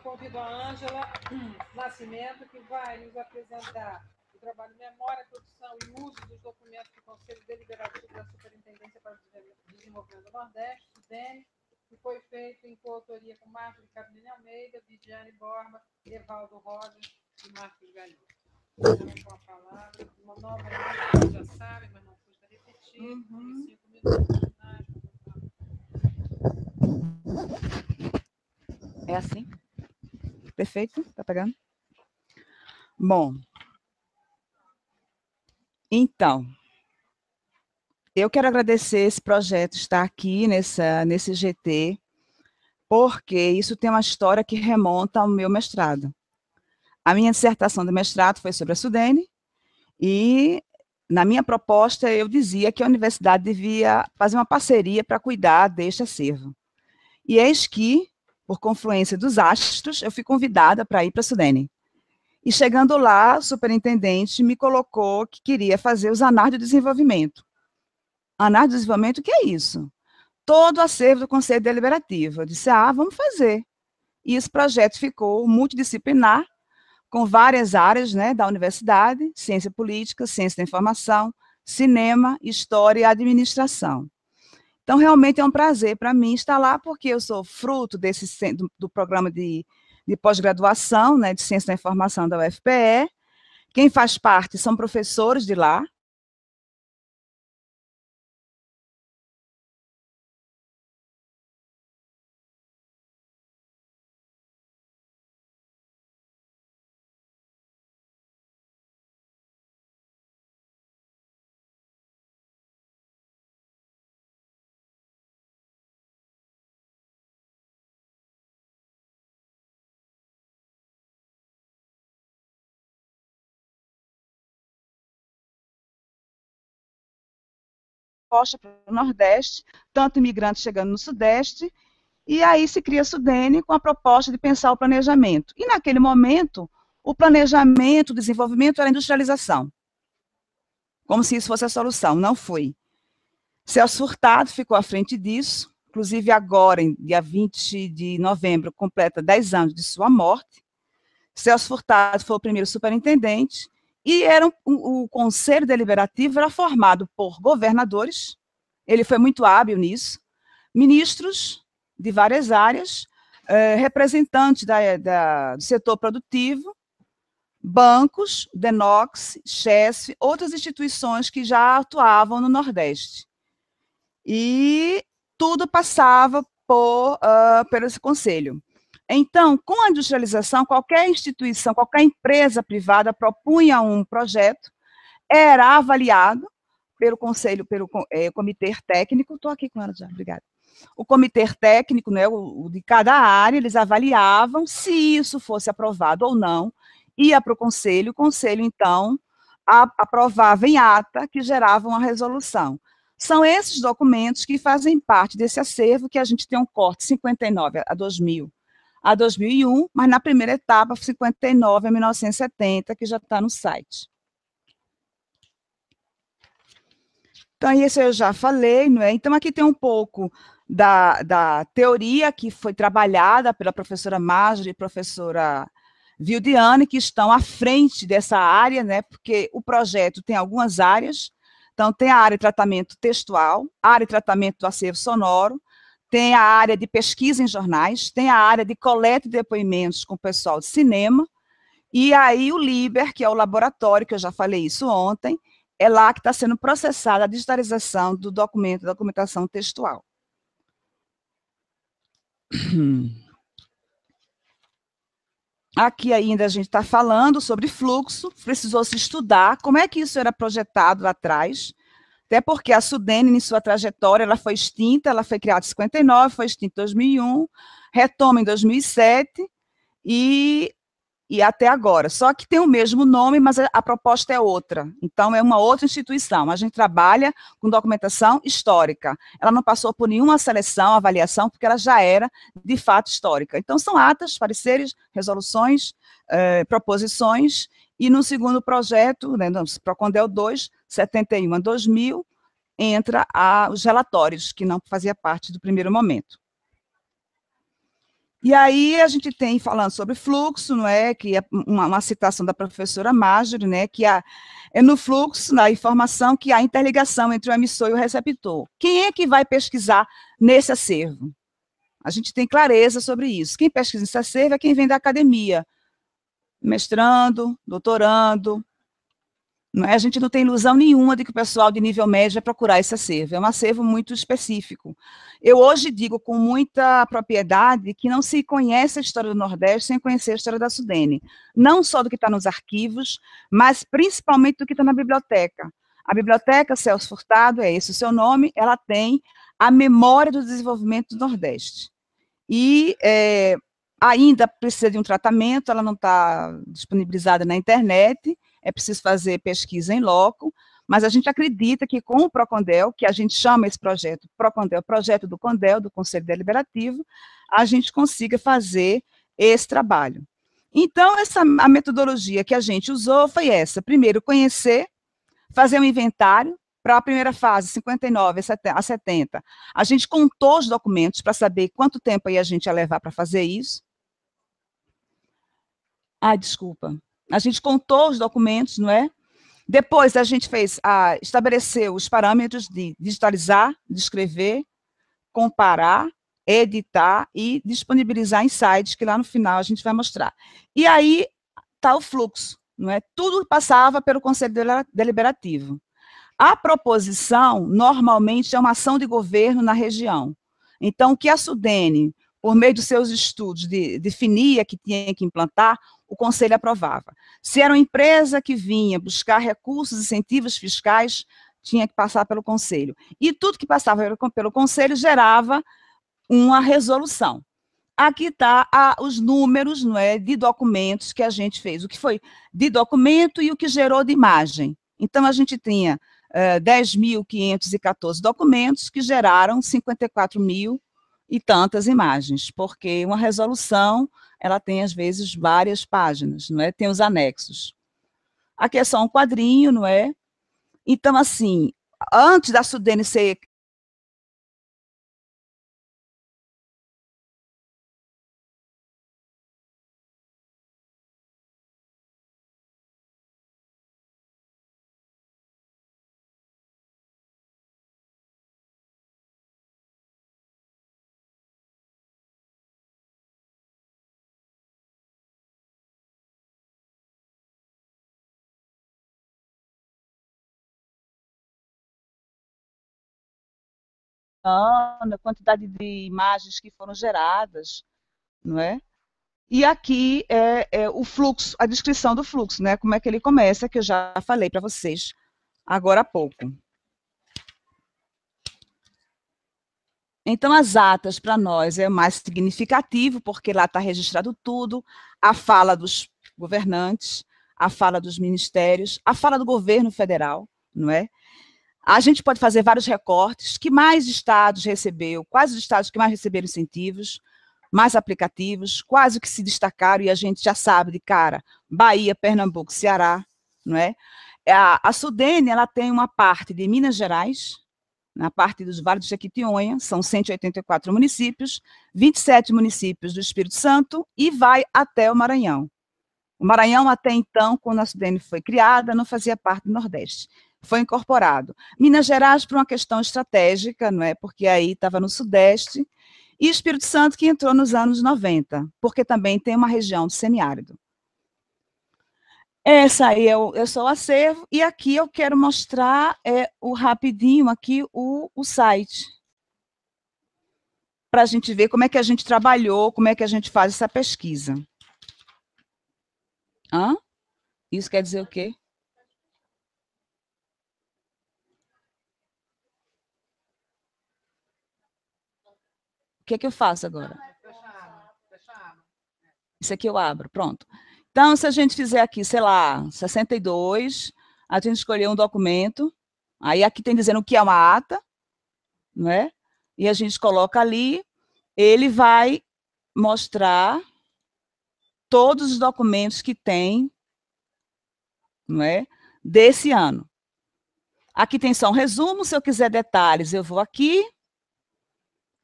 convido a Ângela Nascimento, que vai nos apresentar o trabalho de memória, produção e uso dos documentos do Conselho Deliberativo da Superintendência para o Desenvolvimento do Nordeste, SUDENE, que foi feito em coautoria com Marcos de Carolina Almeida, Vidiane Borba, Evaldo Rosa e Marcos Galhão. Então, com a palavra, uma nova vocês já sabem, mas não custa repetir, em 5 minutos. É assim? Perfeito? Tá pegando? Bom. Então, eu quero agradecer esse projeto estar aqui nesse GT, porque isso tem uma história que remonta ao meu mestrado. A minha dissertação de mestrado foi sobre a SUDENE, e na minha proposta eu dizia que a universidade devia fazer uma parceria para cuidar deste acervo. E eis que, por confluência dos astros, eu fui convidada para ir para a SUDENE. E chegando lá, o superintendente me colocou que queria fazer os anais de desenvolvimento. Anais de desenvolvimento, o que é isso? Todo o acervo do Conselho Deliberativo. Eu disse, vamos fazer. E esse projeto ficou multidisciplinar, com várias áreas, né, da universidade, ciência política, ciência da informação, cinema, história e administração. Então, realmente é um prazer para mim estar lá, porque eu sou fruto do programa de pós-graduação, né, de Ciência da Informação da UFPE. Quem faz parte são professores de lá. Posta para o Nordeste, tanto imigrantes chegando no Sudeste, e aí se cria a SUDENE com a proposta de pensar o planejamento. E naquele momento, o planejamento, o desenvolvimento era a industrialização. Como se isso fosse a solução, não foi. Celso Furtado ficou à frente disso, inclusive agora, em dia 20 de novembro, completa 10 anos de sua morte. Celso Furtado foi o primeiro superintendente, e o Conselho Deliberativo era formado por governadores, ele foi muito hábil nisso, ministros de várias áreas, representantes do setor produtivo, bancos, DENOX, CHESF, outras instituições que já atuavam no Nordeste. E tudo passava por esse conselho. Então, com a industrialização, qualquer instituição, qualquer empresa privada propunha um projeto, era avaliado pelo conselho, pelo comitê técnico. Estou aqui com ela já, obrigada. O comitê técnico, né, o de cada área, eles avaliavam se isso fosse aprovado ou não, ia para o conselho, então, aprovava em ata, que gerava uma resolução. São esses documentos que fazem parte desse acervo, que a gente tem um corte 59 a 2000, a 2001, mas na primeira etapa, 59 a 1970, que já está no site. Então, isso eu já falei, não é? Então, aqui tem um pouco da teoria que foi trabalhada pela professora Marjorie e professora Vildiane, que estão à frente dessa área, né? Porque o projeto tem algumas áreas. Então, tem a área de tratamento textual, a área de tratamento do acervo sonoro, tem a área de pesquisa em jornais, tem a área de coleta de depoimentos com o pessoal de cinema, e aí o LIBER, que é o laboratório, que eu já falei isso ontem, é lá que está sendo processada a digitalização do documento, da documentação textual. Aqui ainda a gente está falando sobre fluxo, precisou se estudar como é que isso era projetado lá atrás, até porque a SUDENE, em sua trajetória, ela foi extinta, ela foi criada em 59, foi extinta em 2001, retoma em 2007 e até agora. Só que tem o mesmo nome, mas a proposta é outra. Então, é uma outra instituição. A gente trabalha com documentação histórica. Ela não passou por nenhuma seleção, avaliação, porque ela já era, de fato, histórica. Então, são atas, pareceres, resoluções, proposições, e no segundo projeto, né, no Procondel 2, 71 a 2000, entra os relatórios, que não fazia parte do primeiro momento. E aí a gente tem, falando sobre fluxo, não é, que é uma citação da professora Marjorie, né, que é no fluxo, na informação, que há interligação entre o emissor e o receptor. Quem é que vai pesquisar nesse acervo? A gente tem clareza sobre isso. Quem pesquisa nesse acervo é quem vem da academia, mestrando, doutorando, não é? A gente não tem ilusão nenhuma de que o pessoal de nível médio vai procurar esse acervo, é um acervo muito específico. Eu hoje digo com muita propriedade que não se conhece a história do Nordeste sem conhecer a história da Sudene, não só do que está nos arquivos, mas principalmente do que está na biblioteca. A biblioteca Celso Furtado, é esse o seu nome, ela tem a memória do desenvolvimento do Nordeste. E ainda precisa de um tratamento, ela não está disponibilizada na internet, é preciso fazer pesquisa em loco, mas a gente acredita que com o Procondel, que a gente chama esse projeto Procondel, projeto do Condel, do Conselho Deliberativo, a gente consiga fazer esse trabalho. Então, a metodologia que a gente usou foi essa: primeiro, conhecer, fazer um inventário. Para a primeira fase, 59 a 70, a gente contou os documentos para saber quanto tempo aí a gente ia levar para fazer isso. Desculpa. A gente contou os documentos, não é? Depois a gente estabeleceu os parâmetros de digitalizar, descrever, comparar, editar e disponibilizar em sites, que lá no final a gente vai mostrar. E aí está o fluxo, não é? Tudo passava pelo Conselho Deliberativo. A proposição, normalmente, é uma ação de governo na região. Então, o que a Sudene, por meio dos seus estudos, definia que tinha que implantar, o Conselho aprovava. Se era uma empresa que vinha buscar recursos, incentivos fiscais, tinha que passar pelo Conselho. E tudo que passava pelo Conselho gerava uma resolução. Aqui está os números, não é, de documentos que a gente fez, o que foi de documento e o que gerou de imagem. Então, a gente tinha 10.514 documentos que geraram 54 mil e tantas imagens, porque uma resolução, ela tem, às vezes, várias páginas, não é? Tem os anexos. Aqui é só um quadrinho, não é? Então, assim, antes da Sudene ser... A quantidade de imagens que foram geradas, não é? E aqui é o fluxo, a descrição do fluxo, né? Como é que ele começa, que eu já falei para vocês agora há pouco. Então, as atas, para nós, é o mais significativo, porque lá está registrado tudo, a fala dos governantes, a fala dos ministérios, a fala do governo federal, não é? A gente pode fazer vários recortes, que mais estados recebeu, quais os estados que mais receberam incentivos, mais aplicativos, quais os que se destacaram, e a gente já sabe de cara, Bahia, Pernambuco, Ceará, não é? A Sudene, ela tem uma parte de Minas Gerais, na parte dos Vales do Jequitinhonha, são 184 municípios, 27 municípios do Espírito Santo, e vai até o Maranhão. O Maranhão, até então, quando a Sudene foi criada, não fazia parte do Nordeste, foi incorporado. Minas Gerais, por uma questão estratégica, não é? Porque aí estava no Sudeste, e Espírito Santo, que entrou nos anos 90, porque também tem uma região de semiárido. Essa aí é só o acervo, e aqui eu quero mostrar rapidinho aqui o site, para a gente ver como é que a gente trabalhou, como é que a gente faz essa pesquisa. Isso quer dizer o quê? O que é que eu faço agora? Isso aqui eu abro, pronto. Então, se a gente fizer aqui, sei lá, 62, a gente escolher um documento, aí aqui tem dizendo o que é uma ata, não é? E a gente coloca ali, ele vai mostrar todos os documentos que tem, não é? Desse ano. Aqui tem só um resumo, se eu quiser detalhes, eu vou aqui,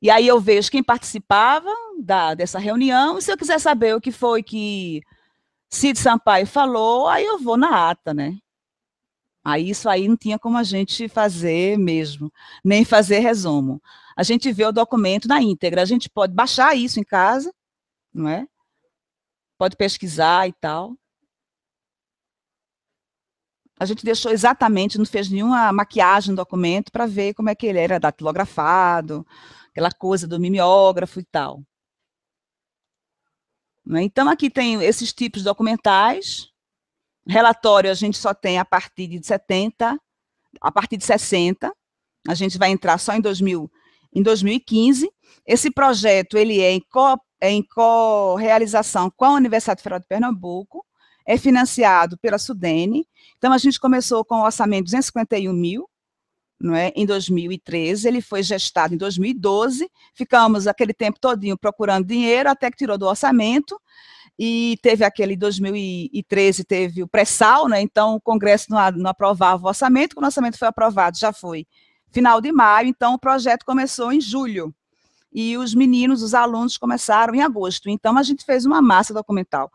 E aí eu vejo quem participava dessa reunião, e se eu quiser saber o que foi que Cid Sampaio falou, aí eu vou na ata, né? Aí isso aí não tinha como a gente fazer mesmo, nem fazer resumo. A gente vê o documento na íntegra, a gente pode baixar isso em casa, não é? Pode pesquisar e tal. A gente deixou exatamente, não fez nenhuma maquiagem no documento para ver como é que ele era datilografado, aquela coisa do mimeógrafo e tal. Né? Então, aqui tem esses tipos documentais. Relatório a gente só tem a partir de 70, a partir de 60. A gente vai entrar só em 2015. Esse projeto ele é em co-realização com a Universidade Federal de Pernambuco, é financiado pela Sudene. Então, a gente começou com um orçamento de 251 mil, não é? Em 2013, ele foi gestado em 2012, ficamos aquele tempo todinho procurando dinheiro, até que tirou do orçamento, e teve aquele 2013, teve o pré-sal, né? Então o Congresso não aprovava o orçamento, quando o orçamento foi aprovado, já foi final de maio, então o projeto começou em julho, e os meninos, os alunos começaram em agosto, então a gente fez uma massa documental,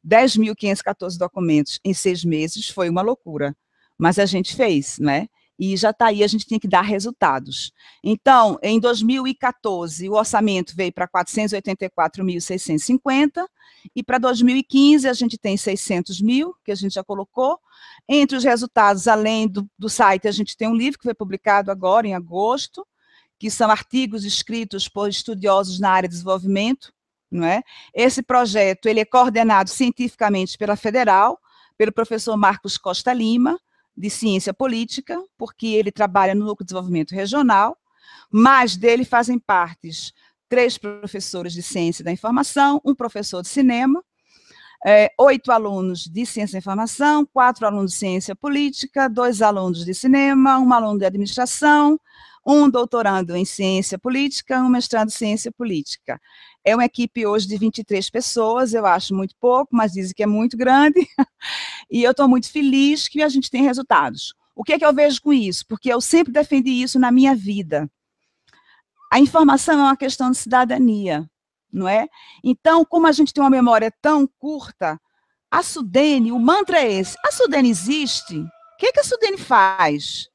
10.514 documentos em 6 meses, foi uma loucura, mas a gente fez, né? E já está aí, a gente tinha que dar resultados. Então, em 2014, o orçamento veio para 484.650, e para 2015 a gente tem 600 mil, que a gente já colocou. Entre os resultados, além do site, a gente tem um livro que foi publicado agora, em agosto, que são artigos escritos por estudiosos na área de desenvolvimento, não é? Esse projeto ele é coordenado cientificamente pela Federal, pelo professor Marcos Costa Lima, de Ciência Política, porque ele trabalha no Núcleo de Desenvolvimento Regional, mas dele fazem partes 3 professores de Ciência da Informação, um professor de Cinema, 8 alunos de Ciência da Informação, 4 alunos de Ciência Política, 2 alunos de Cinema, um aluno de Administração, um doutorando em Ciência Política, um mestrado em Ciência Política. É uma equipe hoje de 23 pessoas, eu acho muito pouco, mas dizem que é muito grande, e eu estou muito feliz que a gente tem resultados. O que é que eu vejo com isso? Porque eu sempre defendi isso na minha vida. A informação é uma questão de cidadania, não é? Então, como a gente tem uma memória tão curta, a Sudene, o mantra é esse, a Sudene existe? O que, é que a Sudene faz?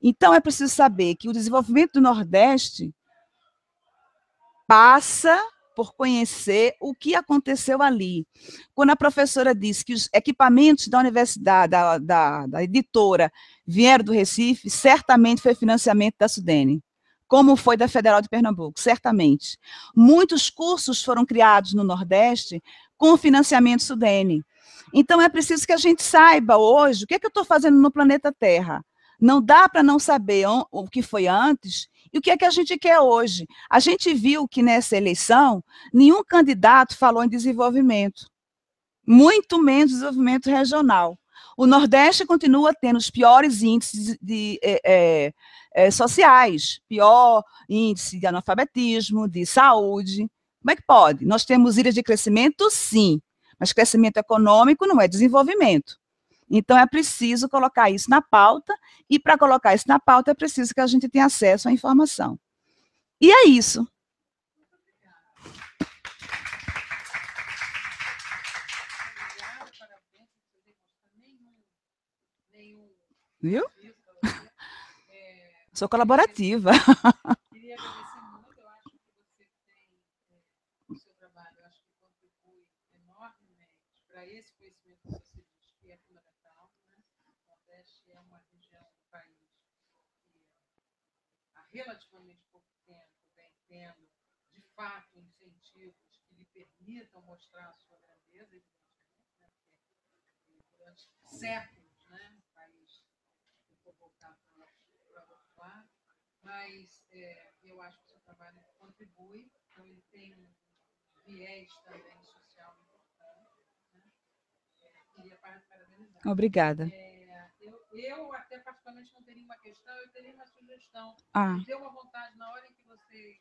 Então, é preciso saber que o desenvolvimento do Nordeste passa por conhecer o que aconteceu ali. Quando a professora disse que os equipamentos da universidade, da editora, vieram do Recife, certamente foi financiamento da Sudene, como foi da Federal de Pernambuco, certamente. Muitos cursos foram criados no Nordeste com financiamento Sudene. Então, é preciso que a gente saiba hoje o que, é que eu estou fazendo no planeta Terra. Não dá para não saber o que foi antes e o que é que a gente quer hoje. A gente viu que nessa eleição, nenhum candidato falou em desenvolvimento, muito menos desenvolvimento regional. O Nordeste continua tendo os piores índices sociais, pior índice de analfabetismo, de saúde. Como é que pode? Nós temos ilhas de crescimento, sim, mas crescimento econômico não é desenvolvimento. Então, é preciso colocar isso na pauta, e para colocar isso na pauta, é preciso que a gente tenha acesso à informação. E é isso. Viu? Sou colaborativa. Queria agradecer muito, eu acho que você tem o seu trabalho, eu acho que contribui enormemente para esse conhecimento que você diz que é fundamental. Né? O Nordeste é uma região do país que há relativamente pouco tempo vem tendo, de fato, incentivos que lhe permitam mostrar a sua grandeza, evidentemente, né? Porque durante séculos, né, o país ficou voltado para o outro lado, mas eu acho que o seu trabalho contribui, então ele tem um viés também social importante. Né? Queria parabenizar. Obrigada. Eu, até particularmente, não teria uma questão, eu teria uma sugestão. Ah. Me deu uma vontade, na hora em que vocês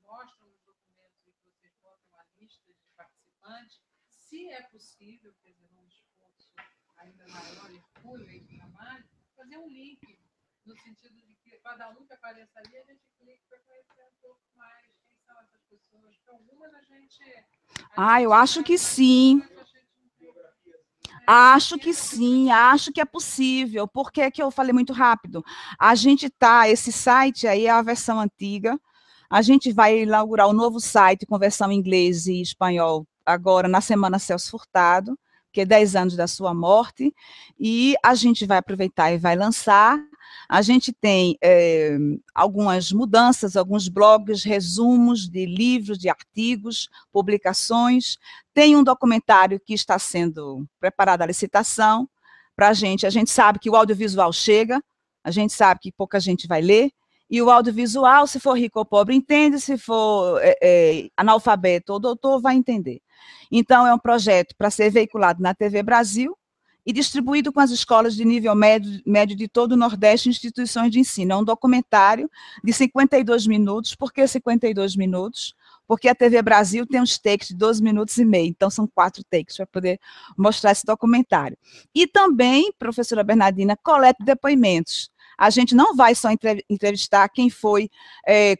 mostram os documentos e que vocês botam a lista de participantes, se é possível, quer dizer, um esforço ainda maior, hercúleo aí de trabalho, fazer um link no sentido de que cada um que apareça ali, a gente clica para conhecer um pouco mais quem são essas pessoas, porque algumas a gente eu acho que sim. Acho que sim, acho que é possível. Por que que eu falei muito rápido? A gente tá, esse site aí é a versão antiga. A gente vai inaugurar um novo site com versão em inglês e espanhol agora na Semana Celso Furtado, que é 10 anos da sua morte, e a gente vai aproveitar e vai lançar. A gente tem algumas mudanças, alguns blogs, resumos de livros, de artigos, publicações. Tem um documentário que está sendo preparado a licitação para a gente. A gente sabe que o audiovisual chega, a gente sabe que pouca gente vai ler, e o audiovisual, se for rico ou pobre, entende, se for analfabeto ou doutor, vai entender. Então, é um projeto para ser veiculado na TV Brasil e distribuído com as escolas de nível médio de todo o Nordeste e instituições de ensino. É um documentário de 52 minutos. Por que 52 minutos? Porque a TV Brasil tem uns takes de 12 minutos e meio, então são 4 takes para poder mostrar esse documentário. E também, professora Bernardina, coleta depoimentos. A gente não vai só entrevistar quem foi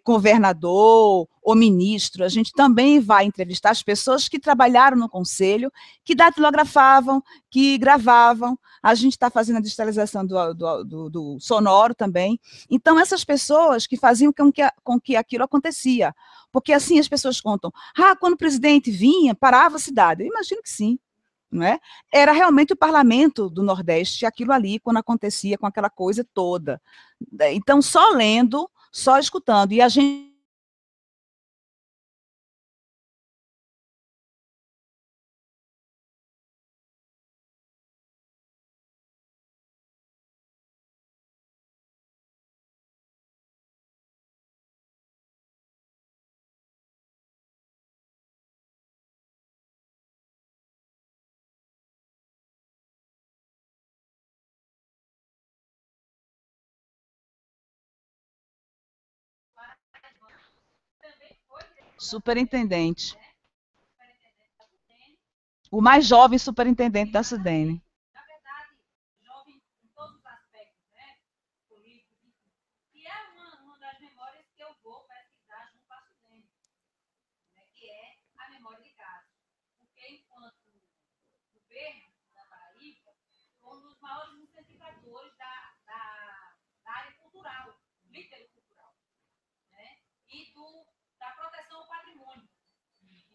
governador ou ministro, a gente também vai entrevistar as pessoas que trabalharam no conselho, que datilografavam, que gravavam. A gente está fazendo a digitalização do sonoro também. Então, essas pessoas que faziam com que aquilo acontecia. Porque assim as pessoas contam, quando o presidente vinha, parava a cidade. Eu imagino que sim. Não é? Era realmente o parlamento do Nordeste, aquilo ali, quando acontecia com aquela coisa toda. Então, só lendo, só escutando. E a gente. Superintendente. O mais jovem superintendente da SUDENE.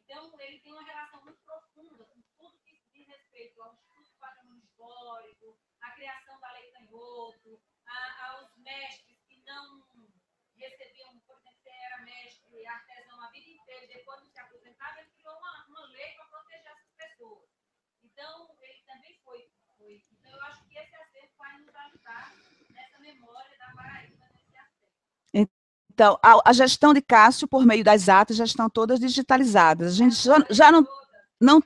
Então, ele tem uma relação muito profunda com tudo que diz respeito ao Instituto do Patrimônio Histórico, à criação da Lei Canhoto, aos mestres que não recebiam, por exemplo, se era mestre artesão a vida inteira e depois não se aposentava, ele criou uma lei para proteger essas pessoas. Então, ele também foi. Então, eu acho que esse acerto vai nos ajudar nessa memória da Paraíba nesse aspecto. Então, a gestão de Cássio, por meio das atas, já estão todas digitalizadas. A gente já não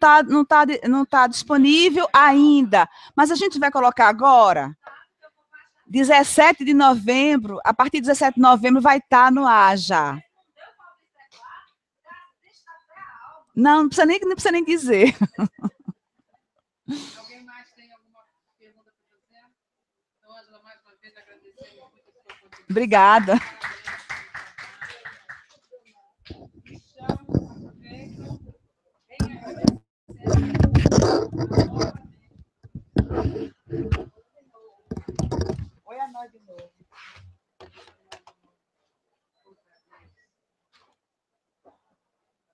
tá disponível ainda, mas a gente vai colocar agora. 17 de novembro, a partir de 17 de novembro vai estar no ar já. Não precisa nem dizer. Alguém mais tem alguma pergunta para fazer? Então, Ângela, mais uma vez agradecemos muito a sua contribuição. Obrigada.